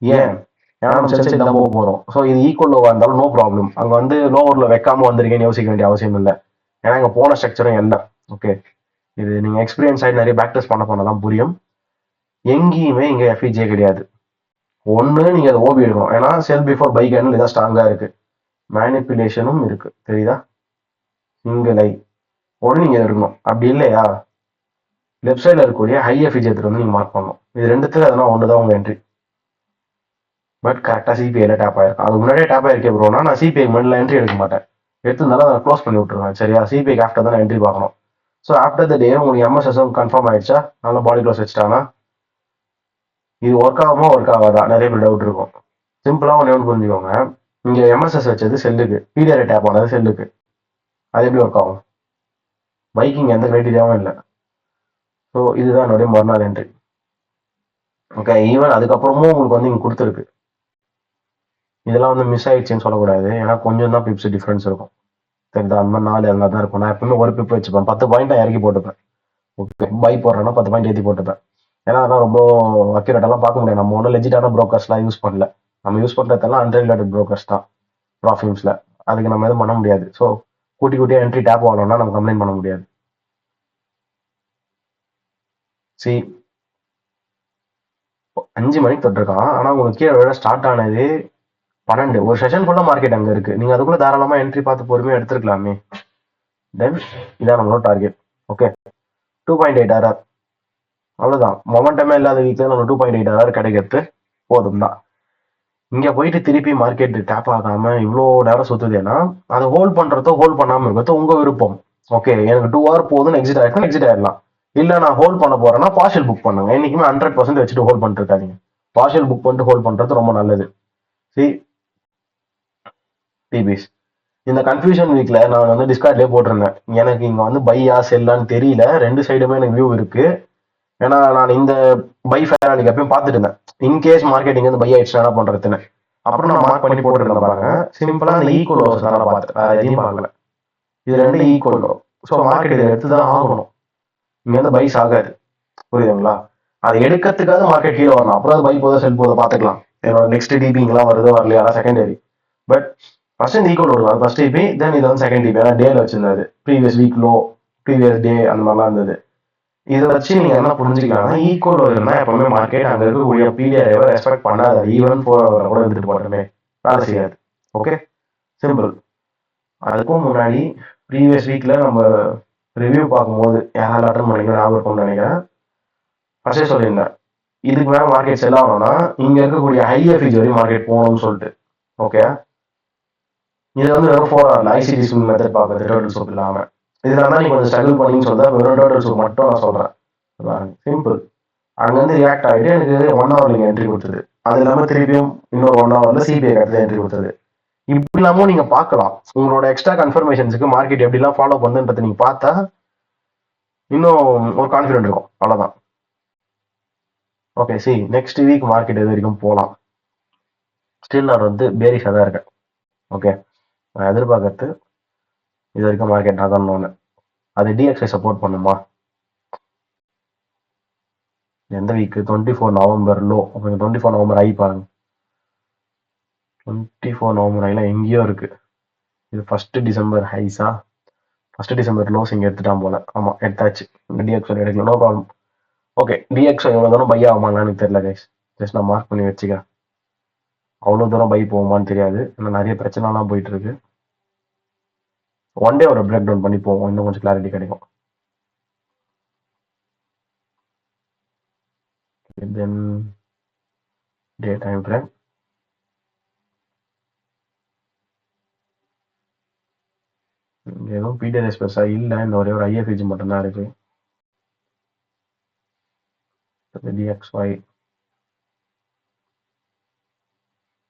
ஏன்? ஏன்னா நம்ம சென்செக்ஸ் தான் போக போகிறோம். ஸோ இது ஈக்குவல் லோவாக இருந்தாலும் நோ ப்ராப்ளம். அங்கே வந்து லோவரில் வைக்காம வந்திருக்கேன்னு யோசிக்க வேண்டிய அவசியம் இல்லை. ஏன்னா இங்கே போன ஸ்ட்ரக்சரும் இல்லை. ஓகே, இது நீங்கள் எக்ஸ்பீரியன்ஸ் ஆகி நிறைய பேக் டெஸ்ட் பண்ண தான் புரியும். எங்கேயுமே இங்கே எஃப்இஜே கிடையாது. ஒன்று நீங்கள் அதை ஓபி எடுக்கணும். ஏன்னா செல் பிஃபோர் பை கேண்டில் இதான் ஸ்ட்ராங்காக இருக்குது. மேனிப்புலேஷனும் இருக்குது, தெரியுதா? சிங்கிள் ஐ ஒன்று நீங்கள் எடுக்கணும். அப்படி இல்லையா, லெஃப்ட் சைடில் இருக்கக்கூடிய ஹை எஃப்இஜே எடுத்துட்டு வந்து நீங்கள் மார்க் பண்ணணும். இது ரெண்டுத்துல எதனா ஒன்று தான் உங்கள் என்ட்ரி. பட் கரெக்டாக சிபிஐல டேப் ஆயிருக்கும். அது முன்னாடியே டேப் ஆயிருக்கே ப்ரோனா, நான் சிபிஐ முன்னாடி என்ட்ரி எடுக்க மாட்டேன். எடுத்திருந்தாலும் அதை க்ளோஸ் பண்ணி விட்டுருவேன். சரியா? சிபிஐக்கு ஆஃப்டர் தான் என்ட்ரி பார்க்கணும். ஸோ ஆஃப்டர் த டே உங்களுக்கு எம்எஸ்எஸ்எம் கன்ஃபார்ம் ஆயிடுச்சா, நல்லா பாடி க்ளோஸ் வச்சுட்டாங்கன்னா இது ஒர்க் ஆகுமா ஒர்க் ஆகாதா நிறைய பேர் டவுட் இருக்கும். சிம்பிளாக ஒன்று புரிஞ்சுக்கோங்க. இங்கே எம்எஸ்எஸ் வச்சது செல்லுக்கு, பிடிஆர் டேப் ஆனது செல்லுக்கு. அது எப்படி ஒர்க் ஆகும்? பைக்கிங் எந்த கிரைட்டீரியாவும் இல்லை. ஸோ இதுதான் என்னுடைய மறுநாள் என்ட்ரி. ஓகே, ஈவன் அதுக்கப்புறமும் உங்களுக்கு வந்து இங்கே கொடுத்துருக்கு. இதெல்லாம் வந்து மிஸ் ஆயிடுச்சுன்னு சொல்லக்கூடாது. ஏன்னா கொஞ்சம் தான் பிப்ஸ் டிஃப்ரென்ஸ் இருக்கும். தெரியுதா? அந்த மாதிரி 4 எல்லாம் தான் இருக்கும். நான் எப்பவுமே ஒரு பிப் வச்சுப்பேன். 10 பாயிண்ட் இறக்கி போட்டுப்பேன். ஓகே, பை போடுறேன்னா 10 பாயிண்ட் ஏற்றி போட்டுப்பேன். ஏன்னா அதான் ரொம்ப அக்யூரேட்டெல்லாம் பார்க்க முடியாது. நம்ம ஒன்றும் லெஜிட்டான ப்ரோக்கர்ஸ்லாம் யூஸ் பண்ணல. நம்ம யூஸ் பண்ணுறதெல்லாம் அன்ரெகுலேட்டட் ப்ரோக்கர்ஸ் தான் ப்ராஃபிம்ஸில். அதுக்கு நம்ம எதுவும் பண்ண முடியாது. ஸோ கூட்டி கூட்டியாக என்ட்ரி டேப் ஆகணும்னா நம்ம கம்ப்ளைண்ட் பண்ண முடியாது. சி 5 மணிக்கு தொட்டிருக்கான். ஆனால் உங்களுக்கு கீழே விட ஸ்டார்ட் ஆனது 12. ஒரு செஷன் ஃபுல்லாக மார்க்கெட் அங்கே இருக்குது. நீங்கள் அதுக்குள்ளே தாராளமாக என்ட்ரி பார்த்து பொறுமையாக எடுத்துருக்கலாமே. தென் இதான் நம்மளோட டார்கெட். Okay, 2.8 RR. அவ்வளோதான். மொமெண்டமே இல்லாத வீட்டில் நம்ம 2.8 RR கிடைக்கிறது போதும் தான். இங்கே போயிட்டு திருப்பி மார்க்கெட் டேப் ஆகாமல் இவ்வளோ நேரம் சுற்றுதுன்னா அதை ஹோல்ட் பண்ணுறதோ ஹோல்ட் பண்ணாமல் இருக்கிறதோ உங்கள் விருப்பம். ஓகே, எனக்கு 2 hour போதுன்னு எக்ஸிட் ஆகிருக்கும், எக்ஸிட் ஆகிடலாம். இல்லை நான் ஹோல்ட் பண்ண போகிறேன்னா பார்ஷியல் புக் பண்ணுங்க. என்றைக்குமே 100% வச்சுட்டு ஹோல்ட் பண்ணிட்டு இருக்காதீங்க. பார்ஷியல் புக் பண்ணிட்டு ஹோல்ட் பண்ணுறது ரொம்ப நல்லது. சி டிபிஸ் இந்த கன்ஃபியூஷன் வீக்ல நான் வந்து டிஸ்கார்ட்லயே போட்டிருந்தேன். எனக்கு இங்க வந்து பையா செல்லான்னு தெரியல. 2 சைடுமே எனக்கு வியூ இருக்கு. ஏன்னா நான் இந்த பை ஃபேர் அன்னைக்கு எப்பயும் பார்த்துட்டு இருந்தேன். இன்கேஸ் மார்க்கெட்டிங் வந்து பை ஆயிடுச்சுன்னா என்ன பண்றதுன்னு. அப்புறம் நான் மார்க் பண்ணி போட்டுருந்தேன் பாருங்க. சிம்பிளா அந்த ஈக்குவல் லோஸ் தான் நான் பார்த்தேன். எதையும் பார்க்கல. இது ரெண்டு ஈக்குவல் லோ. ஸோ மார்க்கெட் இதை எடுத்து தான் ஆகணும். இங்க வந்து பைஸ் ஆகாது. புரியுதுங்களா? அதை எடுக்கிறதுக்காக மார்க்கெட் கீழே வரணும். அப்புறம் அது பை போதோ செல் போதோ பார்த்துக்கலாம். என்னோட நெக்ஸ்ட் டிபிங்கெல்லாம் வருதோ வரலையா செகண்டரி. பட் ஃபர்ஸ்ட் இந்த ஈக்குவல் வருது. ஃபர்ஸ்ட் டிபி தென் இது வந்து செகண்ட் டிபி. ஏன்னா டேல வச்சிருந்தது. Previous week low, previous day அந்த மாதிரிலாம் இருந்தது. இதை வச்சு நீங்க என்ன புரிஞ்சுக்கலாம்னா ஈக்குவல் வருதுன்னா எப்பவுமே மார்க்கெட் அங்க இருக்கக்கூடிய பீரியட் ரெஸ்பெக்ட் பண்ணாது. ஈவன் 4 ஹவர் கூட எடுத்துட்டு போட்டோமே வேலை செய்யாது. Okay, simple. அதுக்கும் முன்னாடி ப்ரீவியஸ் வீக்ல நம்ம ரிவ்யூ பார்க்கும்போது யாராவது அட்டன் பண்ணிக்கலாம் ஞாபகம் இருக்கும்னு நினைக்கிறேன். ஃபர்ஸ்டே சொல்லியிருந்தேன் இதுக்கு மேலே மார்க்கெட் செல் ஆகணும்னா இங்க இருக்கக்கூடிய ஹையர் ஃபீஸ் வரையும் மார்க்கெட் போகணும்னு சொல்லிட்டு. ஓகே, இது வந்து வெறும் 4 ஹவர்ல ஐசிடி ஸ்விங் மெத்தட் பார்க்குறது டோட்டல் சோப் இல்லாம. இதுல தான் நீ கொஞ்சம் ஸ்ட்ரகிள் பண்ணின்னு சொல்றேன். வெறும் டோட்டல் சோப் மட்டும் நான் சொல்றேன். சிம்பிள். அங்க வந்து ரியாக்ட் ஆகிட்டு எனக்கு 1 ஹவர் நீங்க என்ட்ரி கொடுத்தது. அது இல்லாம திருப்பியும் இன்னொரு 1 ஹவர்ல சிபிஐ கட்டல என்ட்ரி கொடுத்தது. இப்படி இல்லாம நீங்க பார்க்கலாம். உங்களோட எக்ஸ்ட்ரா கன்ஃபர்மேஷன்ஸுக்கு மார்க்கெட் எப்படிலாம் ஃபாலோ பண்ணுன்றதை நீங்க பார்த்தா இன்னும் ஒரு கான்ஃபிடென்ட் இருக்கும். அவ்வளவுதான். Okay, C next week market எது வரைக்கும் போகலாம். ஸ்டில் நான் வந்து பேரிஷாக தான் இருக்கேன். ஓகே, நான் எதிர்பார்க்கறது இது வரைக்கும் மார்க்கெட் நகரணும்னு. அது டிஎக்ஸை சப்போர்ட் பண்ணுமா? எந்த வீக்? 24 November low. 24 நவம்பர் ஐ பாருங்க. 24 நவம்பர் ஐலாம் எங்கேயோ இருக்கு. இது 1 டிசம்பர் ஹைஸா? 1 டிசம்பர் லோஸ் இங்கே எடுத்துட்டான் போல. ஆமா, எடுத்தாச்சு. டிஎக்ஸோ எடுக்கல, நோ ப்ராப்ளம். ஓகே, டிஎக்ஸோ எவ்வளோ தூரம் பை ஆகுமான்னு எனக்கு தெரியல கைஸ். ஜஸ்ட் நான் மார்க் பண்ணி வச்சுக்கிறேன். அவ்வளோ தூரம் பை போகுமான்னு தெரியாது. இன்னும் நிறைய பிரச்சனைலாம் போயிட்டு இருக்கு. ஒன் டே ஒரு பிரேக் டவுன் பண்ணி போவோம், இன்னும் கொஞ்சம் கிளாரிட்டி கிடைக்கும். தென் டே டைம் ஃப்ரேம். எதுவும் பிடிஎஸ் பெருசா இல்லை. இந்த ஒரே ஒரு ஐஎஃப்இஜி மட்டும்தான் இருக்கு. டிஎக்ஸ்ஒய்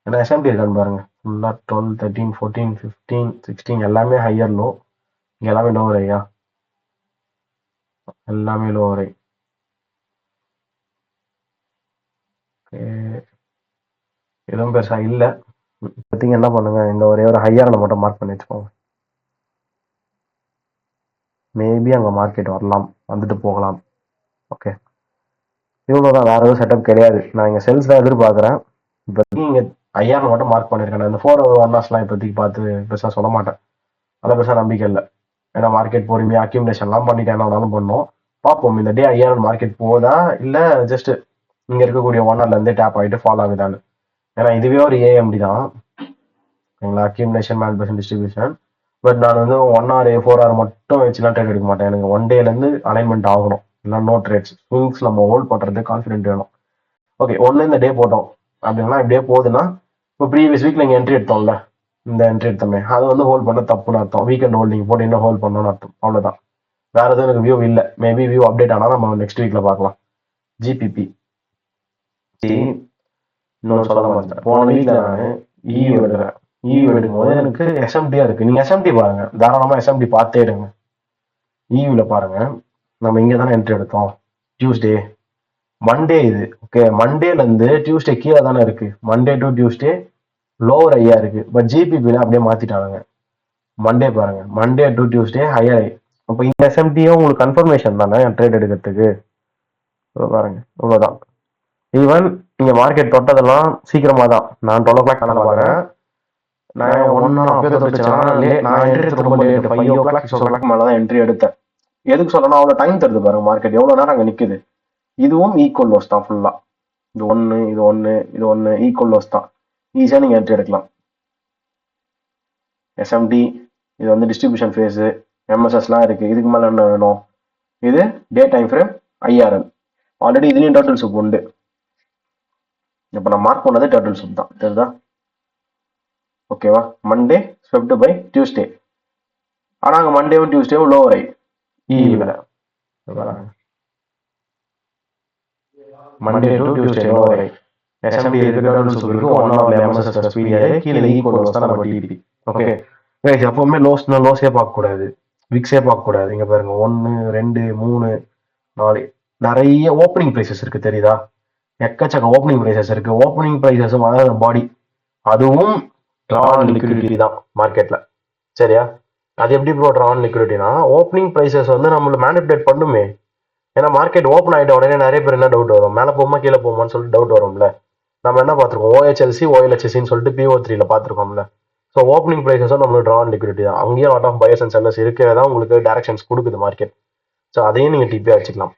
ஏன்னா எஸ்எம்டி இருக்கான்னு பாருங்க. ஃபுல்லாக 12, 13, 14, 15, 16 எல்லாமே ஹையர் லோ. இங்கே எல்லாமே லோவர் ஐயா, எல்லாமே லோவர் ஐ. எதுவும் பெருசா இல்லை. இப்போதைக்கு என்ன பண்ணுங்க, இந்த ஒரே ஒரு ஹையரை மட்டும் மார்க் பண்ணி வச்சுக்கோங்க. மேபி அங்கே மார்க்கெட் வரலாம், வந்துட்டு போகலாம். ஓகே, இவ்வளோதான். வேற எதுவும் செட்டப் கிடையாது. நான் இங்கே செல்ஸ் தான் எதிர்பார்க்குறேன். இப்போ இங்கே ஐயாயிரம் மட்டும் மார்க் பண்ணியிருக்கேன். இந்த 4 ஒன்னாஸ்லாம் இப்போதைக்கு பார்த்து பெருசாக சொல்ல மாட்டேன். அதில் பெருசாக நம்பிக்கை இல்லை. ஏன்னா மார்க்கெட் பொறுமையாக அக்யூமுலேஷன்லாம் பண்ணிட்டு என்ன வேணாலும் பண்ணோம். பார்ப்போம் இந்த டே 5000 மார்க்கெட் போதா இல்லை ஜஸ்ட் இங்கே இருக்கக்கூடிய 1 ஹவர்லேருந்தே டேப் ஆகிட்டு ஃபாலோ ஆகுதான்னு. ஏன்னா இதுவே ஒரு ஏஎம்டி தான் எங்களா, அக்யூமுலேஷன் மேனிபுலேஷன் டிஸ்ட்ரிபியூஷன். பட் நான் வந்து 1 ஹவர் 4 ஹவர் மட்டும் வச்சுலாம் ட்ரேட் எடுக்க மாட்டேன். எனக்கு 1 டேலேருந்து அலைன்மெண்ட் ஆகணும். இல்லை நோ ட்ரேட்ஸ். ஸ்விங்ஸ் நம்ம ஹோல்ட் பண்ணுறது கான்ஃபிடென்ட் வேணும். ஓகே, ஒன்று இந்த டே போட்டோம் அப்படின்னா இப்படியே போகுதுன்னா இப்போ ப்ரீவியஸ் வீக்ல இங்கே என்ட்ரி எடுத்தோம்ல, இந்த என்ட்ரி எடுத்தோமே அது வந்து ஹோல்ட் பண்ண தப்புன்னு அர்த்தம். வீக்கெண்ட் ஹோல்டிங் போட்டு இன்னும் ஹோல்ட் பண்ணணும்னு அர்த்தம். அவ்வளோதான். வேற எதுவும் எனக்கு வியூ இல்லை. மேபி வியூ அப்டேட் ஆனால் நம்ம நெக்ஸ்ட் வீக்ல பார்க்கலாம். ஜிபிபி இன்னொன்று சொல்ல மாட்டேன். போன வீக்ல நான் இயூ எடுக்கிறேன். இயூ எடுக்கும்போது எனக்கு எஸ்எம்டியா இருக்கு. நீங்க எஸ்எம்டி பாருங்க, தாராளமா எஸ்எம்டி பார்த்தே எடுங்க. இயூல பாருங்க, நம்ம இங்கே தானே என்ட்ரி எடுத்தோம் டியூஸ்டே. மண்டே இது. ஓகே, மண்டேல இருந்து டியூஸ்டே கீழே தானே இருக்கு. மண்டே டு டியூஸ்டே லோவர் ஐயா இருக்கு. பட் ஜிபிபில அப்படியே மாத்திட்டாங்க. மண்டே பாருங்க, மண்டே டு டியூஸ்டே ஹையர் ஐ. அப்போ இந்த எஸ்எம்டியும் உங்களுக்கு கன்ஃபர்மேஷன் தானே ட்ரேட் எடுக்கிறதுக்கு. பாருங்க, இவ்வளவுதான். ஈவன் நீங்க மார்க்கெட் தொட்டதெல்லாம் சீக்கிரமா தான். நான் 12 o'clock கணக்கு பாருங்க. நான் 1 hour அப்பயே தொட்டுச்சுன்னா நான் என்ட்ரி எடுத்து ரொம்ப லேட். 5 o'clock 6 o'clock மேலதான் என்ட்ரி எடுத்தேன். எதுக்கு சொல்லணும், அவ்வளோ டைம் தருது பாருங்க மார்க்கெட். எவ்வளவு நேரம் அங்கே நிக்குது. இதுவும் ஈக்குவல் லோஸ் தான் ஃபுல்லா. இது ஒன்று, இது ஒன்று, இது ஒன்று, ஈக்குவல் லோஸ் தான். ஈஸியாக நீங்கள் என்ட்ரி எடுக்கலாம். எஸ்எம்டி இது வந்து டிஸ்ட்ரிபியூஷன் ஃபேஸு, எம்எஸ்எஸ்லாம் இருக்கு. இதுக்கு மேலே என்ன வேணும்? இது day time frame IRL. Already இதுலேயும் டர்ட்டில் சூப் உண்டு. இப்போ நான் மார்க் பண்ணது டர்ட்டில் சூப் தான், தெரியுதா? ஓகேவா? Monday swept by Tuesday. ஆனால் அங்கே மண்டேவும் டியூஸ்டேவும் lower high level. Monday to Tuesday lower high. SMT இருக்கு, டர்ட்டில் சூப் இருக்கு, 1 hour எம்எஸ்எஸ் பீரியட் கீழே ஈக்குவல் லோஸ் தான் நம்ம டிபி. ஓகே, ரைட் எப்பவுமே லோஸே பார்க்கக்கூடாது, விக்ஸே பார்க்கக்கூடாது. இங்க பாருங்க 1 2 3 4 நிறைய ஓப்பனிங் ப்ரைஸஸ் இருக்கு தெரியுதா? எக்கச்சக்க ஓப்பனிங் ப்ரைஸஸ் இருக்கு. ஓப்பனிங் ப்ரைஸஸும் பாடி அதுவும் ட்ரான் லிக்விடிட்டி தான் மார்க்கெட்ல. சரியா? அது எப்படி ப்ரோ ட்ரான் லிக்விடிட்டினா ஓப்பனிங் ப்ரைஸஸ் வந்து நம்மள மேனிபுலேட் பண்ணுமே. ஏன்னா மார்க்கெட் ஓப்பன் ஆகிட்ட உடனே நிறைய பேர் என்ன டவுட் வரும், மேலே போகுமா கீழே போகுமான்னு சொல்லிட்டு டவுட் வரும்ல. நம்ம என்ன பார்த்துருக்கோம், ஓஹெச்எல்சி ஓஎல்ஹெச்எஸ்சின்னு சொல்லிட்டு PO3ல பார்த்துருக்கோம்ல. ஸோ ஓப்பனிங் ப்ரைஸஸும் நம்மளுக்கு ட்ரான் லிக்விடிட்டி தான். அங்கேயும் lot of buyers and sellers இருக்கிறதா உங்களுக்கு டைரக்ஷன்ஸ் கொடுக்குது மார்க்கெட். ஸோ அதையும் நீங்கள் டிபியாக வச்சுக்கலாம்.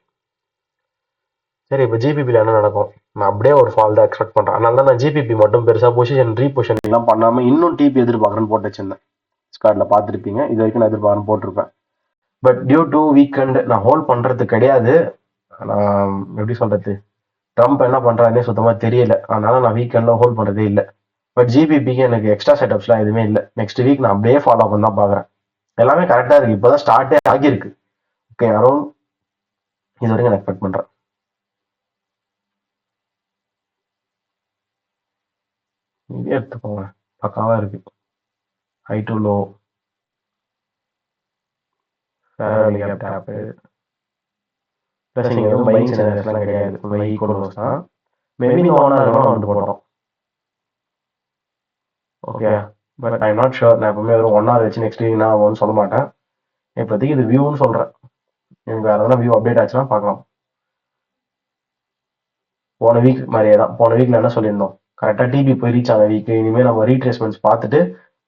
சரி, இப்போ ஜிபிபியில் என்ன நடக்கும்? நான் அப்படியே ஒரு ஃபால் தான் எக்ஸ்பெக்ட் பண்ணுறேன். அதனால தான் நான் ஜிபிபி மட்டும் பெருசாக ரீபொசிஷன்லாம் பண்ணாமல் இன்னும் டிபி எதிர்பார்க்குறேன்னு போட்டு வச்சிருந்தேன். ஸ்கார்டில் பார்த்துருப்பீங்க, இது வரைக்கும் நான் எதிர்பார்க்குறேன்னு போட்டிருப்பேன். பட் டியூ டு வீக்கெண்ட் நான் ஹோல்ட் பண்ணுறது கிடையாது. நான் எப்படி சொல்கிறது, ட்ரம்ப் என்ன பண்ணுறாருன்னே சுத்தமாக தெரியல. அதனால நான் வீக்கெண்டில் ஹோல்ட் பண்ணுறதே இல்லை. பட் ஜிபிபிக்கு எனக்கு எக்ஸ்ட்ரா செட்டப்ஸ்லாம் எதுவுமே இல்லை. நெக்ஸ்ட் வீக் நான் அப்படியே ஃபாலோ பண்ண தான் பார்க்குறேன். எல்லாமே கரெக்டாக இருக்குது. இப்போ தான் ஸ்டார்ட்டே ஆகியிருக்கு. ஓகே, அரௌண்ட் இது வரைக்கும் நான் எக்ஸ்பெக்ட் பண்ணுறேன். இதே எடுத்துக்கோங்க, பக்காவாக இருக்கு. High to low, fairly gap tap, plus இங்கே எதுவும் பையிங் சினாரியோஸ்லாம் கிடையாது. ஃபுல்லாக ஈக்குவல் லோஸ் தான். மேபி இந்த 1 hour வேணால் வந்து போட்டோம். Okay, but I not sure. நான் எப்பவுமே ஒரு 1 hour வச்சு நெக்ஸ்ட் வீக் நான் ஒன்றும் சொல்ல மாட்டேன். இப்போதைக்கு இது வியூன்னு சொல்கிறேன். எனக்கு வேறு எதனா வியூ அப்டேட் ஆச்சுன்னா பார்க்கலாம். போன வீக் மாதிரியே தான். போன வீக்கில் என்ன சொல்லியிருந்தோம், கரெக்டாக டிபி போய் ரீச் ஆன வீக். இனிமேல் நம்ம ரீட்ரேஸ்மெண்ட்ஸ் பார்த்துட்டு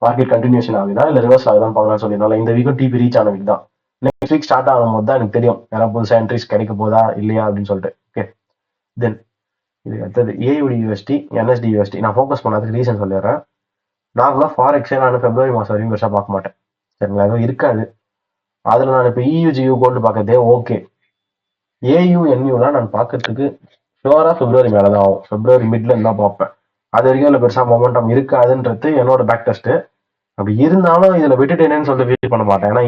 மார்க்கெட் கண்டினியூஷன் ஆகுதா இல்லை ரிவர்ஸ் ஆகுதான் பார்க்கலாம் சொல்லியிருந்தோம். இந்த வீக்கும் டிபி ரீச் ஆன வீக் தான். நெக்ஸ்ட் வீக் ஸ்டார்ட் ஆகும்போது தான் எனக்கு தெரியும் ஏன்னா புதுசாக என்ட்ரிஸ் கிடைக்க போதா இல்லையா அப்படின்னு சொல்லிட்டு. ஓகே, தென் இது அடுத்தது AUD USD NSD USD. நான் ஃபோக்கஸ் பண்ணதுக்கு ரீசன் சொல்லிடுறேன். நார்மலாக ஃபாரெக்ஸே நான் February மாதம் வரைக்கும் பெருசாக பார்க்க மாட்டேன். சரிங்களா, எதுவும் இருக்காது அதில். நான் இப்போ EU கோல்டு பார்க்கறதே ஓகே. AUNUலாம் நான் பார்க்கறதுக்கு ஷுவராக February மேலே தான் ஆகும். February மிட்ல இருந்தால் பார்ப்பேன். அது வரைக்கும் இல்லை பெருசாக மொமெண்டம் இருக்காதுன்றது என்னோட பேக் டெஸ்ட்டு. அப்படி இருந்தாலும் இதில் விட்டுட்டேனேன்னு சொல்லிட்டு ஃபீல் பண்ண மாட்டேன். ஏன்னா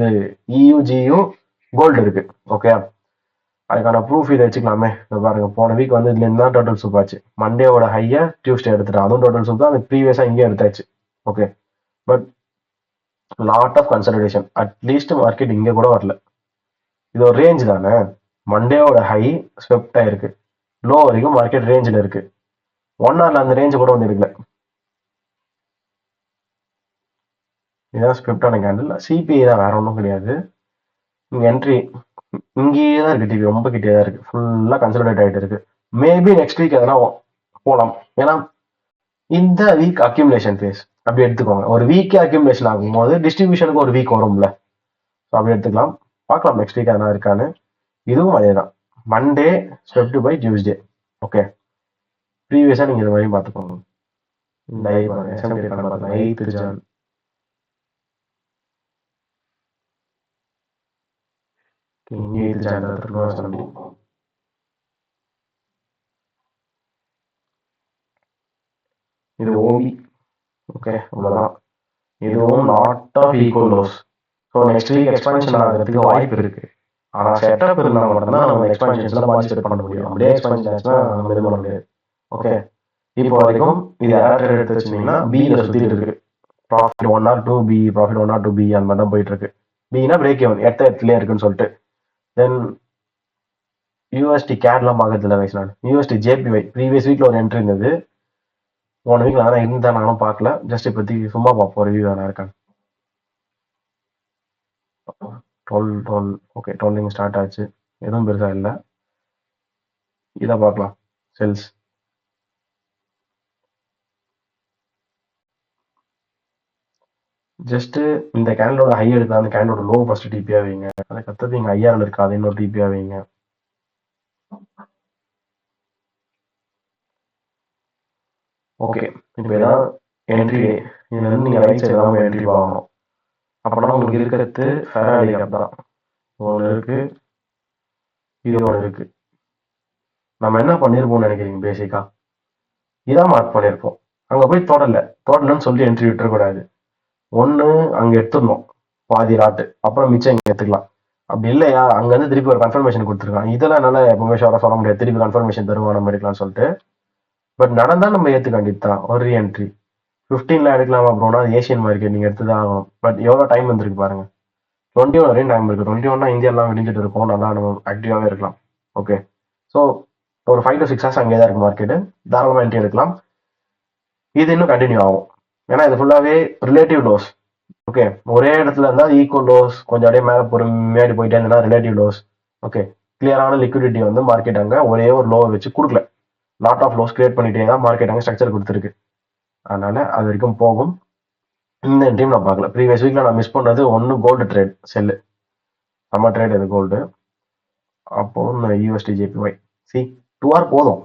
இது EU கோல்டு இருக்கு. ஓகே, அதுக்கான ப்ரூஃப் இதை வச்சுக்கலாமே. பாருங்க, போன வீக் வந்து இதுலேருந்து தான் டோட்டல் சூப் ஆச்சு. மண்டேவோட ஹையை டியூஸ்டே எடுத்துட்டேன். அதுவும் டோட்டல் சூப் தான். அது ப்ரீவியஸாக இங்கே எடுத்தாச்சு. Okay, but lot of consultation. அட்லீஸ்ட் மார்க்கெட் இங்கே கூட வரல. இது ஒரு ரேஞ்ச் தானே. மண்டேவோட ஹை ஸ்வெப்ட் ஆயிருக்கு, லோ வரைக்கும் மார்க்கெட் ரேஞ்சில் இருக்கு. 1 hourல அந்த ரேஞ்சு கூட வந்து எடுக்கல. இதான் ஸ்கிரிப்டான கேண்டில். CPI தான், வேற ஒன்றும் கிடையாது. இங்கே என்ட்ரி இங்கேயே தான் இருக்கு. டிவி ரொம்ப கிட்டே தான் இருக்கு. ஃபுல்லாக கன்சல்டேட் ஆகிட்டு இருக்கு. மேபி நெக்ஸ்ட் வீக் எதனா போகலாம். ஏன்னா இந்த வீக் அக்யூமுலேஷன் ஃபேஸ் அப்படி எடுத்துக்கோங்க. ஒரு வீக்கே அக்யூமுலேஷன் ஆகும்போது டிஸ்ட்ரிபியூஷனுக்கு ஒரு வீக் வரும்ல, அப்படி எடுத்துக்கலாம். பார்க்கலாம் நெக்ஸ்ட் வீக் எதனா இருக்கான்னு. இதுவும் அதே தான். Monday swept by Tuesday. Okay, ப்ரீவியஸாக நீங்கள் இது வரையும் பார்த்துக்கோங்க. இந்த 8th Jan. இது ஓபி. ஓகே, அவ்வளோதான். இதுவும் lot of equal lows. So next week expansion ஆகிறதுக்கு வாய்ப்பு இருக்கு. ஆனால் செட்டப் இருந்தால் மட்டும்தான் நம்ம எக்ஸ்பான்ஷன்ஸ்லாம் பார்ட்டிசிபேட் பண்ண முடியும். அப்படியே எக்ஸ்பான்ஷன் ஆச்சுன்னா நம்ம இது பண்ண முடியாது. ஓகே, இப்போ வரைக்கும் இது யார்ட்டு எடுத்து வச்சிருந்தீங்கன்னா பியில் சுற்றிட்டு இருக்கு. Profit 1 or 2 B, profit 1 or 2 B அந்த மாதிரி தான் போயிட்டு இருக்கு. பினா பிரேக் எவன் இடத்துலேயே இருக்குன்னு சொல்லிட்டு. தென் USD கேட்லாம் பார்க்கறது இல்லை வயசு. நான் USD JPY ப்ரீவியஸ் வீக்கில் ஒரு என்ட்ரி இருந்தது. போன வீக்கில் ஆனால் இருந்தால் நானும் பார்க்கல. ஜஸ்ட் இப்போதைக்கு சும்மா பார்ப்போம் ரிவ்யூ தானே இருக்காங்க. 12 ஓகே, 12 ஸ்டார்ட் ஆச்சு. எதுவும் பெருசாக இல்லை. இதை பார்க்கலாம். செல்ஸ் ஜஸ்ட் இந்த கேண்டலோட ஹை எடுத்தா அந்த கேண்டலோட லோ ஃபர்ஸ்ட் டிபியா வைங்க. அதை கத்தது இங்கே ஐஆரில் இருக்கா, அது இன்னொரு டிபியா வைங்க. ஓகே, இப்போ இதான் என்ட்ரி. இதுல இருந்து நீங்கள் ரைட் சைடு தான் என்ட்ரி ஆகணும். அப்படின்னா உங்களுக்கு இருக்கிறது ஃபெராரி கேப் தான். ஒன்று இருக்கு, இது ஒன்று இருக்கு. நம்ம என்ன பண்ணியிருப்போம்னு நினைக்கிறீங்க? பேசிக்கா இதான் மார்க் பண்ணியிருப்போம். அங்கே போய் தொடலன்னு சொல்லி என்ட்ரி விட்டுறக்கூடாது. ஒன்று அங்கே எடுத்துடணும் பாதி லாட்டு, அப்புறம் மிச்சம் இங்கே எடுத்துக்கலாம். அப்படி இல்லையா, அங்கேருந்து திருப்பி ஒரு கன்ஃபர்மேஷன் கொடுத்துருக்கான். இதெல்லாம் என்னால் எப்பவுமே ஷோராக சொல்ல முடியாது, திருப்பி கன்ஃபர்மேஷன் தருவோம் நம்ம எடுக்கலாம்னு சொல்லிட்டு. பட் நடந்தால் நம்ம ஏற்றுக்க வேண்டியது தான் ஒரு ரீஎன்ட்ரி. 15ல எடுக்கலாமா ப்ரோனா அது ஏஷியன் மார்க்கெட் நீங்கள் எடுத்து தான் ஆகணும். பட் எவ்வளோ டைம் வந்துருக்கு பாருங்க. 21 வரையும் டைம் இருக்குது. 21 இந்தியா எல்லாம் விடிஞ்சிட்டு இருக்கும், நல்லா நம்ம ஆக்டிவாகவே இருக்கலாம். ஓகே, ஸோ ஒரு 5 to 6 ஹவர்ஸ் அங்கேயே தான் இருக்குது மார்க்கெட்டு, தாராளமாக என்ட்ரி எடுக்கலாம். இது இன்னும் கண்டினியூ ஆகும், ஏன்னா இது ஃபுல்லாகவே ரிலேட்டிவ் லோஸ். ஓகே, ஒரே இடத்துல இருந்தால் ஈக்குவல் லோஸ், கொஞ்சம் அப்படியே மேலே பொறுமையாடி போயிட்டே இருந்தா ரிலேட்டிவ் லோஸ். ஓகே, கிளியரான லிக்விடிட்டி வந்து மார்க்கெட் அங்கே ஒரே ஒரு லோவை வச்சு கொடுக்கல, லாட் ஆஃப் லோஸ் கிரியேட் பண்ணிட்டே தான் மார்க்கெட் அங்கே ஸ்ட்ரக்சர் கொடுத்துருக்கு. அதனால அது வரைக்கும் போகும். இந்த டைம் நான் பார்க்கல. ப்ரீவியஸ் வீக்ல நான் மிஸ் பண்ணது ஒன்று கோல்டு ட்ரேட் செல்லு, நம்ம ட்ரேட் இது கோல்டு. அப்போ யூஎஸ்டி ஜேபிஒய் சி 2 hour போதும்.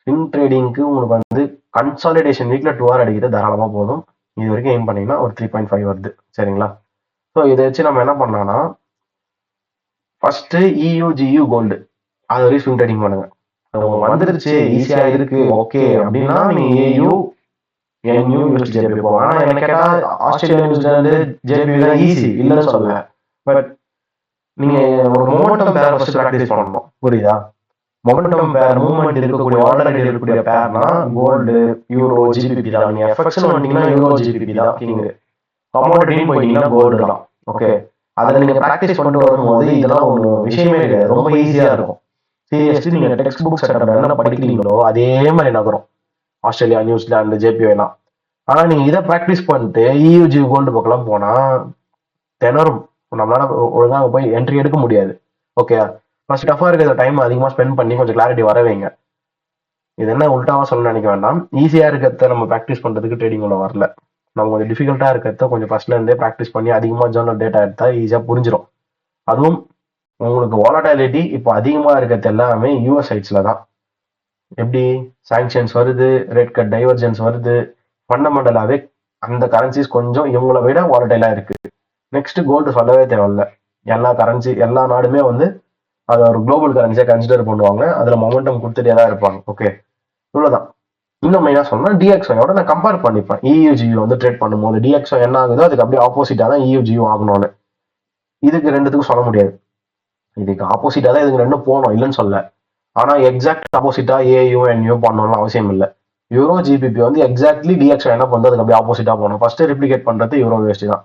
ஸ்விங் ட்ரேடிங்க்கு உங்களுக்கு வந்து கன்சாலிடேஷன் வீக்ல 2 hour அடிக்கிறது தாராளமாக போதும். இது வரைக்கும் எய்ம் பண்ணீங்கன்னா ஒரு 3.5 வருது, சரிங்களா? ஸோ இதை வச்சு நம்ம என்ன பண்ணலாம்னா, ஃபர்ஸ்ட் இயூஜியூ கோல்டு அது வரைக்கும் ஸ்விங் ட்ரேடிங் பண்ணுங்க. வந்துருச்சு, ஈஸியா இருக்கு, ஓகே அப்படின்னா நீங்க ஏயு என்யூ யூஎஸ்டி ஜேபி போகும். ஆனா என்ன கேட்டா ஆஸ்திரேலியா நியூசிலாந்து ஜேபி தான் ஈஸி, இல்லைன்னு சொல்ல. பட் நீங்க ஒரு மொமெண்டம் பேர் ஃபர்ஸ்ட் பிராக்டிஸ் பண்ணணும், புரியுதா? மொமெண்டம் பேர் மூவ்மெண்ட் இருக்கக்கூடிய ஆல்ரெடி இருக்கக்கூடிய பேர்னா கோல்டு, யூரோ, ஜிபிபி தான். நீங்க எஃப்எக்ஸ் வந்தீங்கன்னா யூரோ, ஜிபிபி தான் கிங். கமோடிட்டின்னு போயிட்டீங்கன்னா கோல்டு தான். ஓகே, அதை நீங்க பிராக்டிஸ் பண்ணிட்டு வரும்போது இதெல்லாம் ஒரு விஷயமே கிடையாது, ரொம்ப ஈஸியா இருக்கும். சீரியஸ்லி நீங்க டெக்ஸ்ட் புக் செட்டப் என்ன படிக்கிறீங்களோ அதே மாதிரி நகரும் ஆஸ்திரேலியா, நியூசிலாந்து, ஜேபிஓலாம். ஆனா நீங்க இதை ப்ராக்டிஸ் பண்ணிட்டு இயூஜி கோல்டு பக்கம் போனா திணறும், நம்மளால ஒழுங்காக போய் என்ட்ரி எடுக்க முடியாது. ஓகே, ஃபர்ஸ்ட் டஃபா இருக்கிற டைம் அதிகமாக ஸ்பெண்ட் பண்ணி கொஞ்சம் கிளாரிட்டி வர வைங்க. இது என்ன உள்டாவா சொல்ல நினைக்க வேண்டாம், ஈஸியா இருக்கிறத நம்ம ப்ராக்டிஸ் பண்றதுக்கு ட்ரேடிங் உள்ள வரல. நம்ம கொஞ்சம் டிஃபிகல்ட்டா இருக்கிறத கொஞ்சம் ஃபர்ஸ்ட்ல இருந்தே ப்ராக்டிஸ் பண்ணி அதிகமாக ஜேர்னல் டேட்டா எடுத்தா ஈஸியா புரிஞ்சிடும். அதுவும் உங்களுக்கு வாலட்டாலிட்டி இப்போ அதிகமா இருக்கிறது எல்லாமே யூஎஸ் சைட்ஸ்ல தான். எப்படி சாங்ஷன்ஸ் வருது, ரேட் கட் டைவர்ஜென்ஸ் வருது, ஃபண்டமெண்டலாவே அந்த கரன்சிஸ் கொஞ்சம் இவங்கள விட வாலட்டைலா இருக்கு. நெக்ஸ்ட் கோல்டு சொல்லவே தேவையில்ல, எல்லா கரன்சி எல்லா நாடுமே வந்து அதை ஒரு குளோபல் கரன்சியா கன்சிடர் பண்ணுவாங்க, அதுல மொமெண்டம் கொடுத்துட்டே தான் இருப்பாங்க. ஓகே, இவ்வளவுதான். இன்னும் மெயினா சொன்னா டிஎக்ஸ்ஐயோட நான் கம்பேர் பண்ணிப்பேன். இயூஜியூ வந்து ட்ரேட் பண்ணும்போது டிஎக்ஸ்ஐ என்ன ஆகுதோ அதுக்கு அப்படியே ஆப்போசிட்டா தான் இயூஜியூ ஆகணும்னு. இதுக்கு ரெண்டுத்துக்கும் சொல்ல முடியாது, இதுக்கு ஆப்போசிட்டா தான் இதுக்கு ரெண்டும் போகணும், இல்லைன்னு சொல்ல. ஆனா எக்ஸாக்ட் ஆப்போசிட்டா ஏயு என்யூ பண்ணணும்னு அவசியம் இல்லை. யூரோ ஜிபிபி வந்து எக்ஸாக்ட்லி டிஎக்ஸ்ஐ என்ன பண்றது அதுக்கு அப்படியே ஆப்போசிட்டா போகணும். ஃபர்ஸ்ட் ரிப்ளிகேட் பண்றது யூரோ யூஎஸ்டி தான்.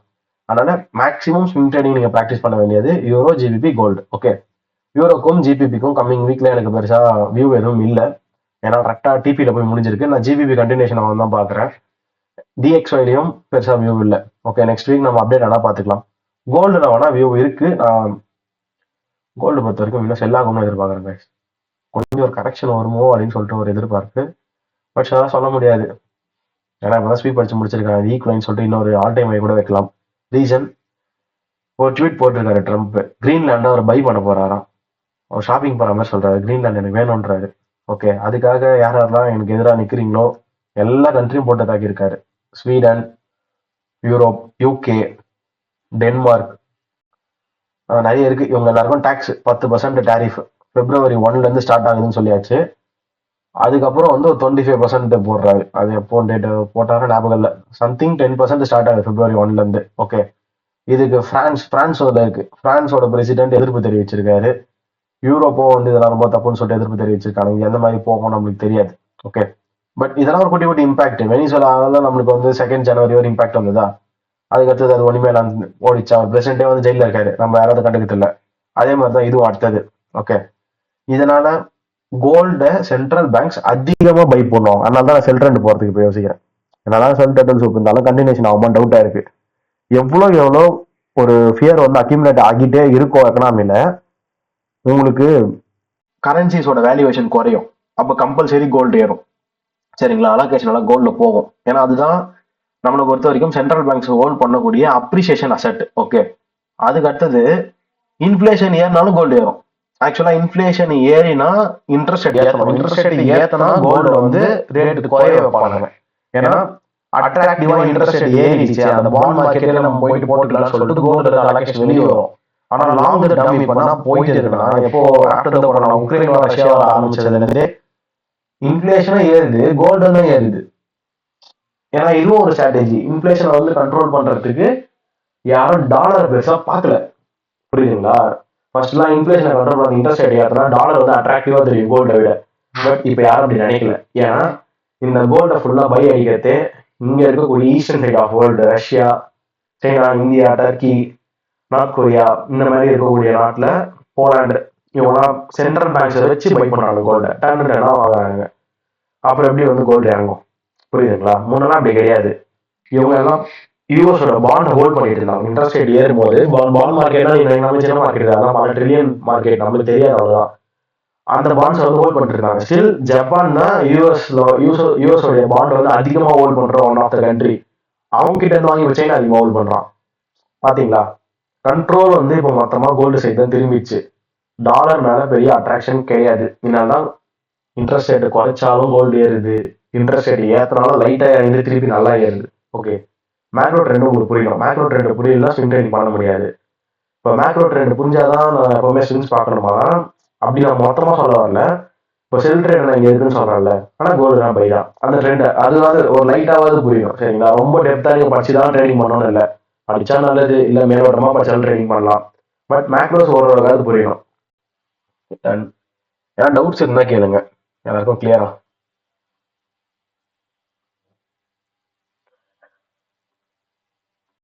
அதனால மேக்ஸிமம் ஸ்விங் ட்ரேடிங் நீங்க ப்ராக்டிஸ் பண்ண வேண்டியது யூரோ, ஜிபிபி, கோல்டு. ஓகே, யூரோக்கும் ஜிபிபிக்கும் கம்மிங் வீக்ல எனக்கு பெருசா வியூ எதுவும் இல்லை, ஏன்னா கரெக்டா டிபியில போய் முடிஞ்சிருக்கு. நான் ஜிபிபி கண்டினியூஷன் அவன் தான் பாக்குறேன், டிஎக்ஸ்ஐலையும் பெருசா வியூ இல்லை. ஓகே, நெக்ஸ்ட் வீக் நம்ம அப்டேட் ஆனா பாத்துக்கலாம். கோல்டுல வேணா வியூ இருக்கு. கோல்டு பொறுத்த வரைக்கும் இன்னும் செல் ஆகும்னு எதிர்பார்க்குறேன். கொஞ்சம் ஒரு கரெக்ஷன் வருமோ அப்படின்னு சொல்லிட்டு ஒரு எதிர்பார்ப்பு, பட் அதெல்லாம் சொல்ல முடியாது, ஏன்னா இப்பதான் ஸ்வீப் அடிச்சு முடிச்சிருக்காங்க. ஈக்குவலைன்னு சொல்லிட்டு இன்னொரு ஆல் டைம் கூட வைக்கலாம். ரீசன், ஒரு ட்வீட் போட்டிருக்காரு ட்ரம்ப், கிரீன்லாண்டை அவர் பை பண்ண போறாராம். அவர் ஷாப்பிங் போற மாதிரி சொல்றாரு, கிரீன்லாண்ட் எனக்கு வேணும்ன்றாரு. ஓகே, அதுக்காக யார் யாரெல்லாம் எனக்கு எதிராக நிக்கிறீங்களோ எல்லா கண்ட்ரியும் போட்டு தாக்கியிருக்காரு. ஸ்வீடன், யூரோப், யூகே, டென்மார்க், நிறைய இருக்கு. இவங்க எல்லாருக்கும் டாக்ஸ் 10% டாரிஃப் February 1ல இருந்து ஸ்டார்ட் ஆகுதுன்னு சொல்லியாச்சு. அதுக்கப்புறம் வந்து ஒரு 25% போடுறாரு. அது எப்போ டேட் போட்டாலும் ஞாபகம் இல்லை. சம்திங் 10% ஸ்டார்ட் ஆகுது February 1ல இருந்து. ஓகே, இதுக்கு பிரான்ஸோட இருக்கு. பிரான்ஸோட பிரசிடென்ட் எதிர்ப்பு தெரிவிச்சிருக்காரு. யூரோப்பும் வந்து இதெல்லாம் ரொம்ப தப்புன்னு சொல்லிட்டு எதிர்ப்பு தெரிவிச்சிருக்காங்க. இங்க எந்த மாதிரி போகும் நம்மளுக்கு தெரியாது. ஓகே, பட் இதெல்லாம் ஒரு குட்டி குட்டி இம்பாக்ட். வெனிசுலால நம்மளுக்கு வந்து 2 January ஒரு இம்பாக்ட் வந்ததா, அதுக்கடுத்தது அது ஒனிமேல ஓடிச்சா, பிரசிடென்டே வந்து ஜெயில இருக்காரு, நம்ம யாராவது கண்டுக்கிறது இல்லை. அதே மாதிரிதான் இதுவும் அடுத்தது. ஓகே, இதனால கோல்ட சென்ட்ரல் பேங்க்ஸ் அதிகமா பை பண்ணுவாங்க. அதனால தான் செல் ட்ரெண்ட் போறதுக்கு இப்போ யோசிக்கிறேன். அதனால செல் ட்ரெண்ட் சூப் இருந்தாலும் கண்டினியூஷன் ஆகுமா டவுட்டா இருக்கு. எவ்வளோ ஒரு ஃபியர் வந்து அக்யூமுலேட் ஆகிட்டே இருக்கும் எக்கனாமில, உங்களுக்கு கரன்சிஸோட வேல்யூவேஷன் குறையும். அப்போ கம்பல்சரி கோல்டு ஏறும், சரிங்களா? அலோகேஷன் எல்லாம் கோல்ட்ல போகும். ஏன்னா அதுதான் நம்மளை பொறுத்த வரைக்கும் சென்ட்ரல் பேங்க்ஸ் ஓன் பண்ணக்கூடிய அப்ரிசியேஷன் அசெட். ஓகே, அதுக்கு அடுத்தது இன்ஃபிளேஷன் ஏறினாலும் கோல்டு ஏறும். ஆக்சுவலா இன்ஃபிளேஷன் ஏறினா இன்ட்ரெஸ்ட் ரேட் ஏற்றணும். இன்ட்ரெஸ்ட் ரேட் ஏத்தனா கோல்டு வந்து ரேட் குறைய வைப்பாங்க. ஏன்னா அட்ராக்டிவா இன்ட்ரெஸ்ட் ரேட் ஏறிடுச்சு, அந்த பாண்ட் மார்க்கெட்ல நம்ம போயிட்டு போட்டுக்கலாம்னு சொல்லிட்டு கோல்டு அலோகேஷன் வெளியே வரும். ஆனா லாங் டர்ம் இப்ப நான் போயிட்டு இருக்குன்னா, எப்போ after the corona Ukraine Russia ஆரம்பிச்சதுல இருந்து இன்ஃபிளேஷனும் ஏறுது, கோல்டு தான் ஏறுது. ஏன்னா இதுவும் ஒரு ஸ்ட்ராட்டஜி. இன்ஃபிளேஷனை வந்து கண்ட்ரோல் பண்றதுக்கு யாரும் டாலர் பெருசா பார்க்கல, புரியுதுங்களா? ஃபர்ஸ்ட்லாம் இன்ஃபிளேஷனை கண்ட்ரோல் பண்ண இன்ட்ரெஸ்ட் ரேட் ஏற்றினா டாலர் வந்து அட்ராக்டிவா தெரியும் கோல்டை விட. பட் இப்போ யாரும் அப்படி நினைக்கல. ஏன்னா இந்த கோல்டை ஃபுல்லா பை அடிக்கிறதே இங்க இருக்கக்கூடிய eastern side of world, Russia, China, India, Turkey, North Korea, இந்த மாதிரி இருக்கக்கூடிய நாட்டுல போலாண்டு இவங்கலாம் சென்ட்ரல் பேங்க்ஸை வச்சு பை பண்ணாங்க கோல்டை, டன்னா வாங்குறாங்க. அப்புறம் எப்படி வந்து கோல்டு இறங்கும்? புரியுதுங்களா? முன்னெல்லாம் அப்படி கிடையாது. இவங்க எல்லாம் யூஎஸோட பாண்டை ஹோல்ட் பண்ணிட்டு இருந்தாங்க. இன்ட்ரெஸ்ட் ரேட் ஏறும் போது பாண்ட் மார்க்கெட்னா நம்ம சின்ன மார்க்கெட், அதான் பல ட்ரில்லியன் மார்க்கெட், நம்மளுக்கு தெரியாது அவ்வளவுதான். அந்த பாண்ட்ஸ் வந்து ஹோல்ட் பண்ணிட்டு இருந்தாங்க. ஸ்டில் ஜப்பான் தான் யூஎஸோடைய பாண்ட் வந்து அதிகமா ஹோல்ட் பண்ற ஒன் ஆஃப் த கண்ட்ரி. அவங்க கிட்ட இருந்து வாங்கி சைனா அதிகமா ஹோல்ட் பண்றான். பாத்தீங்களா? கண்ட்ரோல் வந்து இப்போ மொத்தமா கோல்டு சைடு தான் திரும்பிடுச்சு. டாலர் மேல பெரிய அட்ராக்ஷன் கிடையாது. இதனால்தான் இன்ட்ரெஸ்ட் ரேட் குறைச்சாலும் கோல்டு ஏறுது, இன்ட்ரெஸ்ட் ரேட் ஏத்தினாலும் லைட்டா இறங்கி திருப்பி நல்லா ஏறுது. ஓகே, மேக்ரோ ட்ரெண்ட் உங்களுக்கு புரியணும். மேக்ரோ ட்ரெண்ட் புரியலன்னா ஸ்விங் ட்ரேடிங் பண்ண முடியாது. இப்போ மேக்ரோ ட்ரெண்ட் புரிஞ்சாதான் நான் எப்பவுமே ஸ்விங்ஸ் பார்க்கணுமா? அப்படி நான் மொத்தமா சொல்ல வரல. இப்போ செல் ட்ரேட் நான் இங்க இருக்குன்னு சொல்றேன்ல, ஆனா கோல்டு தான் பை தான். அந்த ட்ரெண்ட் அதுவாது ஒரு லைட்டாவது புரியும். சரிங்களா? ரொம்ப டெப்தா நீங்க படிச்சுதான் ட்ரேடிங் பண்ணணும் இல்லை. படிச்சா நல்லது, இல்ல மேலோட்டமா படிச்சாலும் ட்ரேடிங் பண்ணலாம். பட் மேக்ரோஸ் ஓரளவுக்காவது புரியணும். ஏன்னா டவுட்ஸ் இருந்தா கேளுங்க, எல்லாருக்கும் கிளியரா